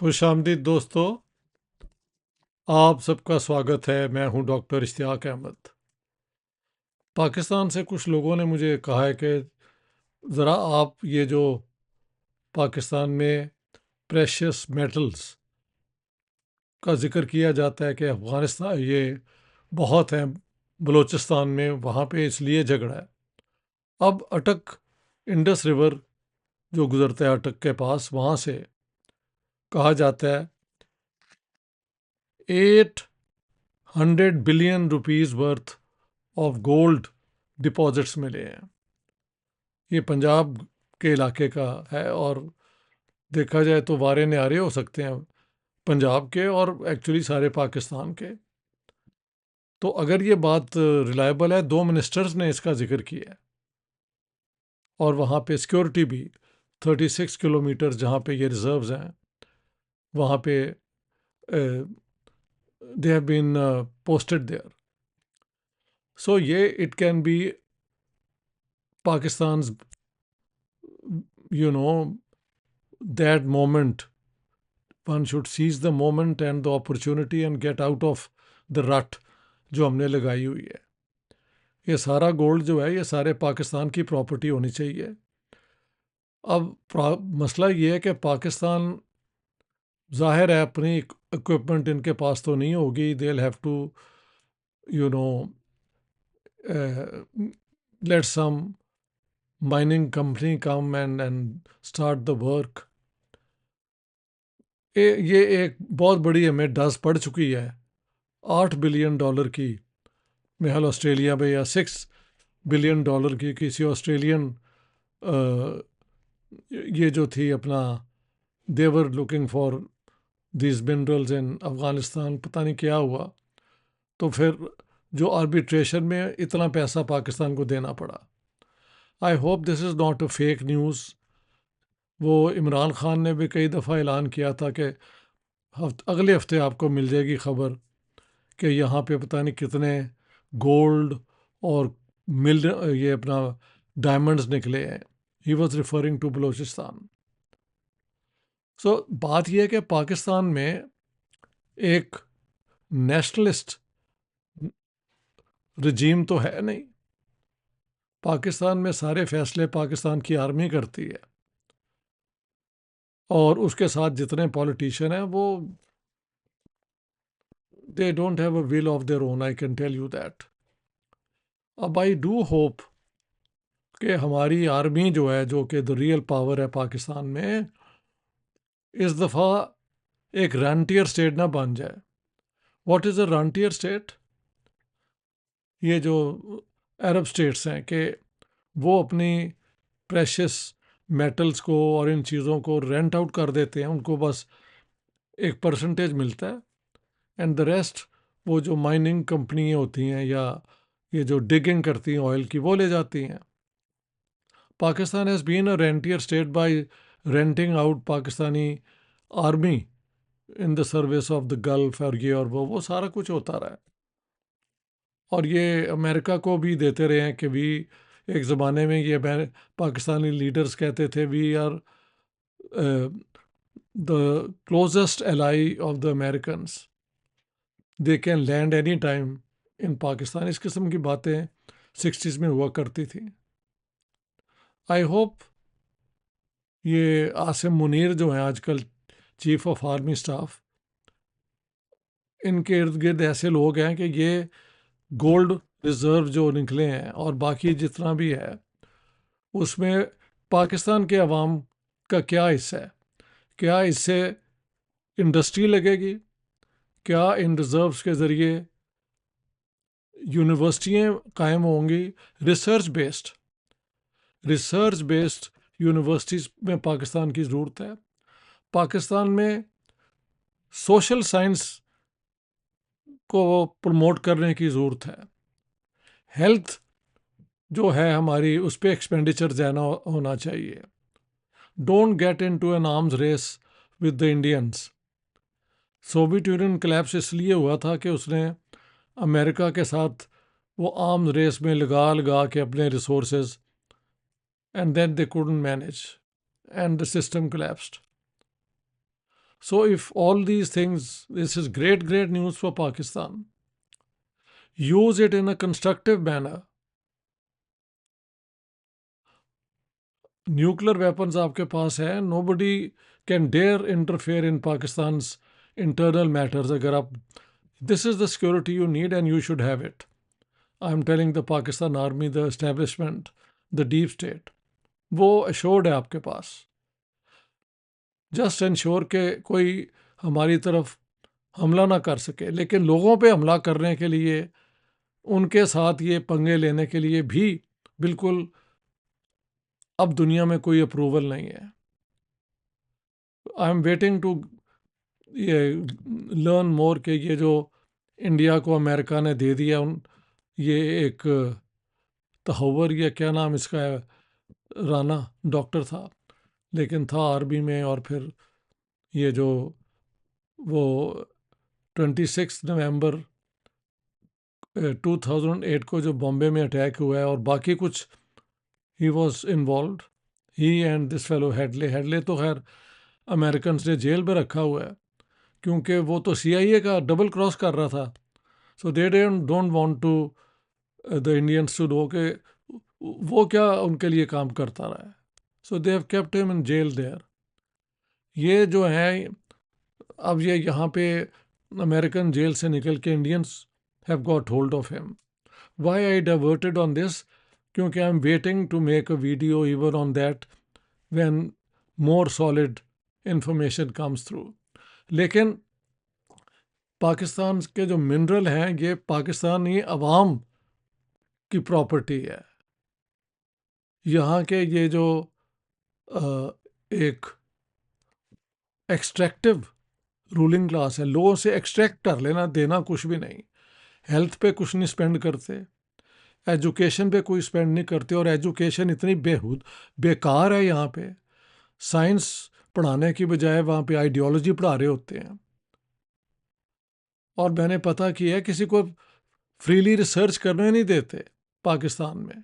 खुशामदीद दोस्तों, आप सबका स्वागत है। मैं हूं डॉक्टर इश्तियाक अहमद। पाकिस्तान से कुछ लोगों ने मुझे कहा है कि ज़रा आप ये जो पाकिस्तान में प्रेशियस मेटल्स का जिक्र किया जाता है कि अफ़गानिस्तान ये बहुत हैं बलूचिस्तान में, वहाँ पे इसलिए झगड़ा है। अब अटक इंडस रिवर जो गुज़रता है अटक के पास, वहाँ से कहा जाता है 800 billion rupees worth of gold deposits मिले हैं। ये पंजाब के इलाके का है और देखा जाए तो वारे न्यारे हो सकते हैं पंजाब के और एक्चुअली सारे पाकिस्तान के। तो अगर ये बात रिलायबल है, दो मिनिस्टर्स ने इसका जिक्र किया है और वहाँ पे सिक्योरिटी भी 36 किलोमीटर जहाँ पे ये रिजर्व्स हैं वहाँ पे they have been posted there. So ये it can be Pakistan you know that moment. One should seize the moment and the opportunity and get out of the rut जो हमने लगाई हुई है। ये सारा गोल्ड जो है ये सारे पाकिस्तान की प्रॉपर्टी होनी चाहिए। अब मसला ये है कि पाकिस्तान ज़ाहिर है अपनी इक्विपमेंट इनके पास तो नहीं होगी। They will have to you know let some mining company come and start the work. ये एक बहुत बड़ी हमें डस पड़ चुकी है $8 बिलियन की। मेहल ऑस्ट्रेलिया में या $6 बिलियन की किसी ऑस्ट्रेलियन ये जो थी अपना they were looking for this minerals in Afghanistan, पता नहीं क्या हुआ। तो फिर जो आर्बिट्रेशन में इतना पैसा पाकिस्तान को देना पड़ा। I hope this is not a fake news. वो इमरान खान ने भी कई दफ़ा ऐलान किया था कि अगले हफ्ते आपको मिल जाएगी खबर कि यहाँ पे पता नहीं कितने गोल्ड और मिल ये अपना डायमंड्स निकले हैं। He was referring to Balochistan. So बात यह है कि पाकिस्तान में एक नेशनलिस्ट रजीम तो है नहीं। पाकिस्तान में सारे फैसले पाकिस्तान की आर्मी करती है और उसके साथ जितने पॉलिटिशियन हैं वो they don't have a will of their own, I can tell you that. अब आई डू होप कि हमारी आर्मी जो है, जो कि द रियल पावर है पाकिस्तान में, इस दफ़ा एक रंटियर स्टेट ना बन जाए। What is a rentier state? ये जो अरब स्टेट्स हैं कि वो अपनी प्रेशियस मेटल्स को और इन चीज़ों को रेंट आउट कर देते हैं, उनको बस एक परसेंटेज मिलता है एंड द रेस्ट वो जो माइनिंग कंपनियाँ होती हैं या ये जो डिगिंग करती हैं ऑयल की, वो ले जाती हैं। Pakistan has been a rentier state by renting out Pakistani army in the service of the Gulf और ये और वो सारा कुछ होता रहा है। और ये अमेरिका को भी देते रहे हैं कि भी एक ज़माने में ये पाकिस्तानी लीडर्स कहते थे we are the closest ally of the Americans, they can land any time in Pakistan. इस किस्म की बातें 60s में हुआ करती थी। आई होप ये आसिम मुनीर जो हैं आजकल चीफ ऑफ आर्मी स्टाफ, इनके इर्द गिर्द ऐसे लोग हैं कि ये गोल्ड रिजर्व जो निकले हैं और बाकी जितना भी है उसमें पाकिस्तान के अवाम का क्या हिस्सा है? क्या इससे इंडस्ट्री लगेगी? क्या इन रिजर्व्स के ज़रिए यूनिवर्सिटियाँ कायम होंगी? रिसर्च बेस्ड यूनिवर्सिटीज़ में पाकिस्तान की ज़रूरत है। पाकिस्तान में सोशल साइंस को प्रमोट करने की ज़रूरत है। हेल्थ जो है हमारी, उस पर एक्सपेंडिचर ज़्यादा होना चाहिए। Don't get into an arms race with the Indians. Soviet Union collapse इसलिए हुआ था कि उसने अमेरिका के साथ वो आर्म्स रेस में लगा लगा के अपने resources, and then they couldn't manage and the system collapsed. So if all these things, this is great, great news for Pakistan. Use it in a constructive manner. Nuclear weapons आपके पास है, nobody can dare interfere in Pakistan's internal matters. अगर आप, this is the security you need and you should have it. I'm telling the Pakistan army, the establishment, the deep state, वो assured है आपके पास. Just ensure के कोई हमारी तरफ हमला ना कर सके. लेकिन लोगों पे हमला करने के लिए, उनके साथ ये पंगे लेने के लिए भी बिल्कुल अब दुनिया में कोई अप्रूवल नहीं है. आई एम वेटिंग टू ये लर्न मोर के ये जो इंडिया को अमेरिका ने दे दिया, ये एक तहव्वुर, या क्या नाम इसका है, राना डॉक्टर था लेकिन था आर्मी में, और फिर ये जो वो 26 नवंबर 2008 को जो बॉम्बे में अटैक हुआ है, और बाकी कुछ he was involve, he and this fellow Hadlee तो खैर अमेरिकन ने जेल में रखा हुआ है क्योंकि वो तो CIA का डबल क्रॉस कर रहा था. So they don't want to the Indians to know के वो क्या उनके लिए काम करता रहा है. So they have kept him in jail there. ये जो है अब ये यहाँ पे अमेरिकन जेल से निकल के Indians have got hold of him. Why I diverted on this, क्योंकि I am waiting to make a video even on that when more solid information comes through. लेकिन पाकिस्तान के जो मिनरल हैं ये पाकिस्तानी अवाम की प्रॉपर्टी है. यहाँ के ये जो एक एक्सट्रैक्टिव रूलिंग क्लास है, लोगों से एक्सट्रैक्ट कर लेना देना कुछ भी नहीं. हेल्थ पे कुछ नहीं स्पेंड करते, एजुकेशन पे कोई स्पेंड नहीं करते, और एजुकेशन इतनी बेकार है यहाँ पे. साइंस पढ़ाने की बजाय वहाँ पे आइडियोलॉजी पढ़ा रहे होते हैं. और मैंने पता किया है किसी को फ्रीली रिसर्च करने नहीं देते पाकिस्तान में.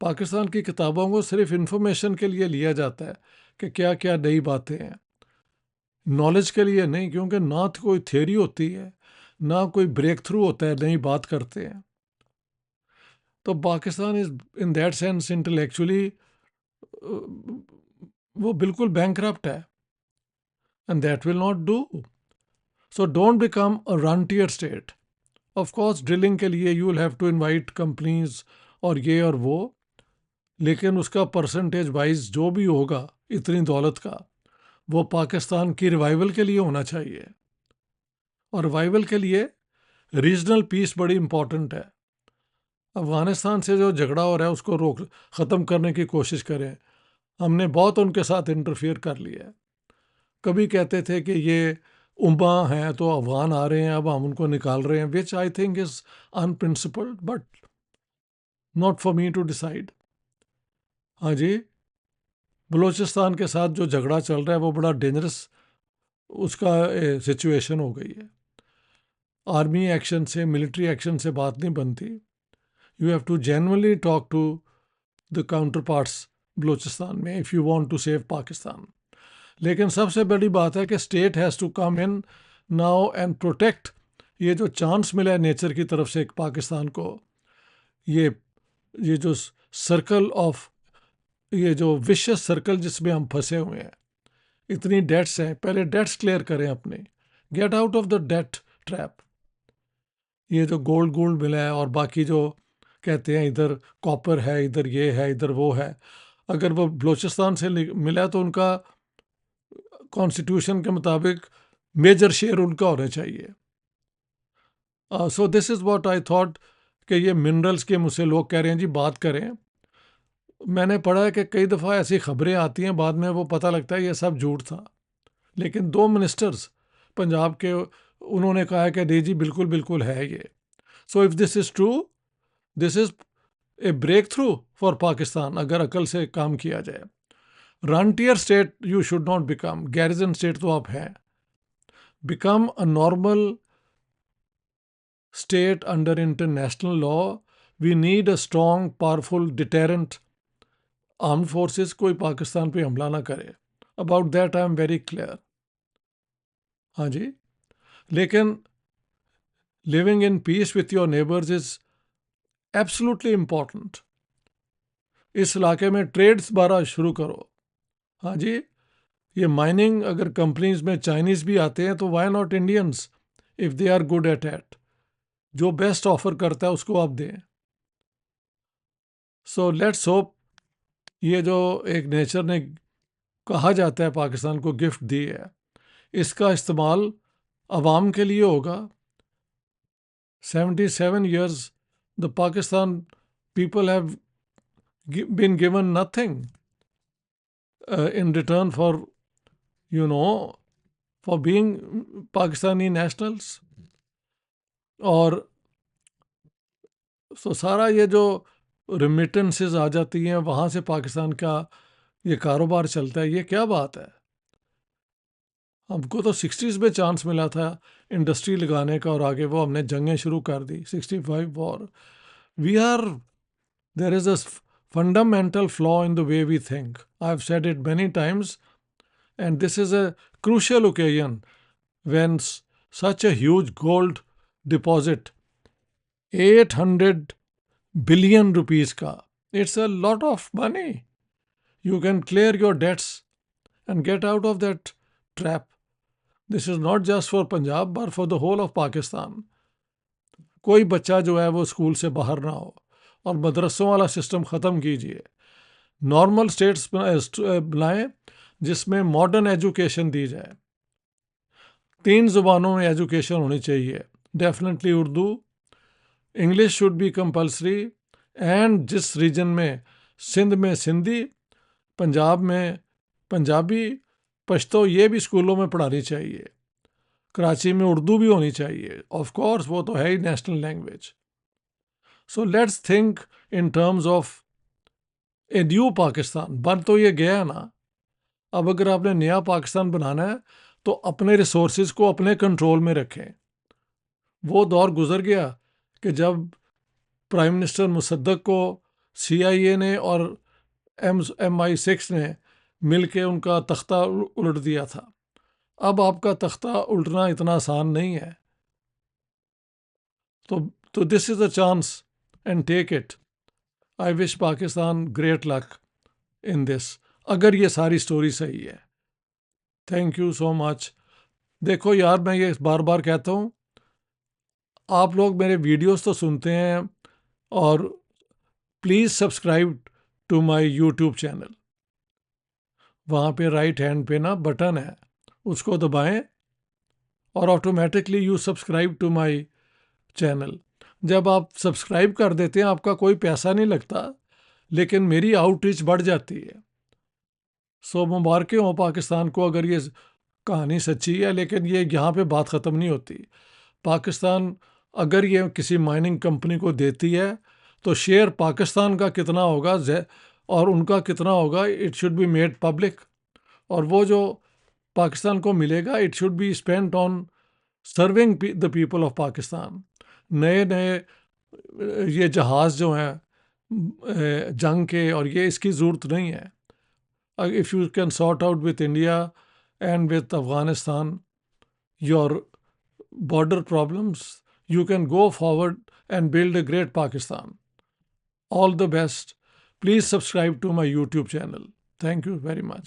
पाकिस्तान की किताबों को सिर्फ इंफॉर्मेशन के लिए लिया जाता है कि क्या क्या नई बातें हैं, नॉलेज के लिए नहीं, क्योंकि ना तो कोई थ्योरी होती है ना कोई ब्रेक थ्रू होता है, नई बात करते हैं. तो Pakistan is in that sense intellectually वो बिल्कुल बैंकरप्ट है, and that will not do. So don't become a rentier state. Of course drilling के लिए you will have to invite companies और ये और वो, लेकिन उसका परसेंटेज वाइज जो भी होगा इतनी दौलत का, वो पाकिस्तान की रिवाइवल के लिए होना चाहिए. और रिवाइवल के लिए रीजनल पीस बड़ी इंपॉर्टेंट है. अफ़गानिस्तान से जो झगड़ा हो रहा है उसको ख़त्म करने की कोशिश करें. हमने बहुत उनके साथ इंटरफियर कर लिया है. कभी कहते थे कि ये उम्मा हैं तो अफ़गान आ रहे हैं, अब हम उनको निकाल रहे हैं, which I think is unprincipled, but not for me to decide. हाँ जी, बलूचिस्तान के साथ जो झगड़ा चल रहा है वो बड़ा डेंजरस उसका सिचुएशन हो गई है. आर्मी एक्शन से, मिलिट्री एक्शन से बात नहीं बनती. You have to genuinely talk to the counterparts Balochistan में if you want to save Pakistan. लेकिन सबसे बड़ी बात है कि state has to come in now and protect. ये जो चांस मिला है नेचर की तरफ से पाकिस्तान को, ये जो सर्कल ऑफ, ये जो विशियस सर्कल जिसमें हम फंसे हुए हैं, इतनी डेट्स हैं, पहले डेट्स क्लियर करें अपने, get out of the debt trap. ये जो गोल्ड मिला है और बाकी जो कहते हैं इधर कॉपर है, इधर ये है, इधर वो है, अगर वो बलूचिस्तान से मिला है तो उनका कॉन्स्टिट्यूशन के मुताबिक मेजर शेयर उनका होना चाहिए. So this is what I thought कि ये मिनरल्स के मुझसे लोग कह रहे हैं जी बात करें. मैंने पढ़ा है कि कई दफ़ा ऐसी खबरें आती हैं, बाद में वो पता लगता है ये सब झूठ था. लेकिन 2 मिनिस्टर्स पंजाब के, उन्होंने कहा कि नहीं जी बिल्कुल बिल्कुल है ये. So if this is true, this is a breakthrough for Pakistan अगर अकल से काम किया जाए. Rentier state you should not become. Garrison state तो आप हैं. Become a normal state under international law. We need a strong powerful deterrent armed forces. कोई पाकिस्तान पे हमला ना करे. About that I am very clear. हाँ जी, लेकिन living in peace with your neighbours is absolutely important. इस इलाके में ट्रेड्स बारह शुरू करो। हाँ जी, ये माइनिंग अगर कंपनीज में चाइनीज भी आते हैं तो why not Indians if they are good at it. जो बेस्ट ऑफर करता है उसको आप दें। सो लेट्स होप ये जो एक नेचर ने कहा जाता है पाकिस्तान को गिफ्ट दी है, इसका इस्तेमाल अवाम के लिए होगा। 77 years the Pakistan people have been given nothing in return for, you know, for being Pakistani nationals। और तो सारा ये जो रिमिटेंसेस आ जाती हैं वहाँ से पाकिस्तान का ये कारोबार चलता है, ये क्या बात है। हमको तो 60s में चांस मिला था इंडस्ट्री लगाने का और आगे वो हमने जंगें शुरू कर दी। 65 war. We are there is a fundamental flaw in the way we think. I've said it many times, and this is a crucial occasion when such a huge gold deposit, 800 billion rupees ka, it's a lot of money. You can clear your debts and get out of that trap. This is not just for Punjab but for the whole of Pakistan. कोई बच्चा जो है वो school से बाहर ना हो और मदरसों वाला सिस्टम ख़त्म कीजिए। नॉर्मल स्टेट्स बनाएं जिसमें मॉडर्न एजुकेशन दी जाए। 3 ज़ुबानों में एजुकेशन होनी चाहिए। Definitely Urdu, English should be compulsory, and जिस रीजन में, सिंध में सिंधी, पंजाब में पंजाबी, पश्तो, ये भी स्कूलों में पढ़ानी चाहिए। कराची में उर्दू भी होनी चाहिए, ऑफ कोर्स वो तो है ही national language. So let's think in terms of a new Pakistan. बन तो ये गया ना, अब अगर आपने नया पाकिस्तान बनाना है तो अपने रिसोर्सेज को अपने कंट्रोल में रखें। वो दौर गुजर गया कि जब प्राइम मिनिस्टर मुसद्दक को CIA ने और MI6 ने मिल के उनका तख्ता उलट दिया था। अब आपका तख्ता उल्टना इतना आसान नहीं है। तो this is a chance and take it. I wish Pakistan great luck in this, अगर ये सारी स्टोरी सही है। Thank you so much. देखो यार, मैं ये बार बार कहता हूँ, आप लोग मेरे वीडियोस तो सुनते हैं, और please subscribe to my YouTube channel. वहाँ पे राइट हैंड पे ना बटन है, उसको दबाएं और automatically you subscribe to my channel. जब आप सब्सक्राइब कर देते हैं आपका कोई पैसा नहीं लगता, लेकिन मेरी आउटरीच बढ़ जाती है। सो मुबारकें हो पाकिस्तान को अगर ये कहानी सच्ची है, लेकिन ये यहाँ पे बात ख़त्म नहीं होती। पाकिस्तान अगर ये किसी माइनिंग कंपनी को देती है तो शेयर पाकिस्तान का कितना होगा और उनका कितना होगा, it should be made public. और वो जो पाकिस्तान को मिलेगा, it should be spent on serving the people of Pakistan. नए नए ये जहाज़ जो हैं जंग के, और ये इसकी ज़रूरत नहीं है। If you can sort out with India and with Afghanistan your border problems, you can go forward and build a great Pakistan. All the best. Please subscribe to my YouTube channel. Thank you very much.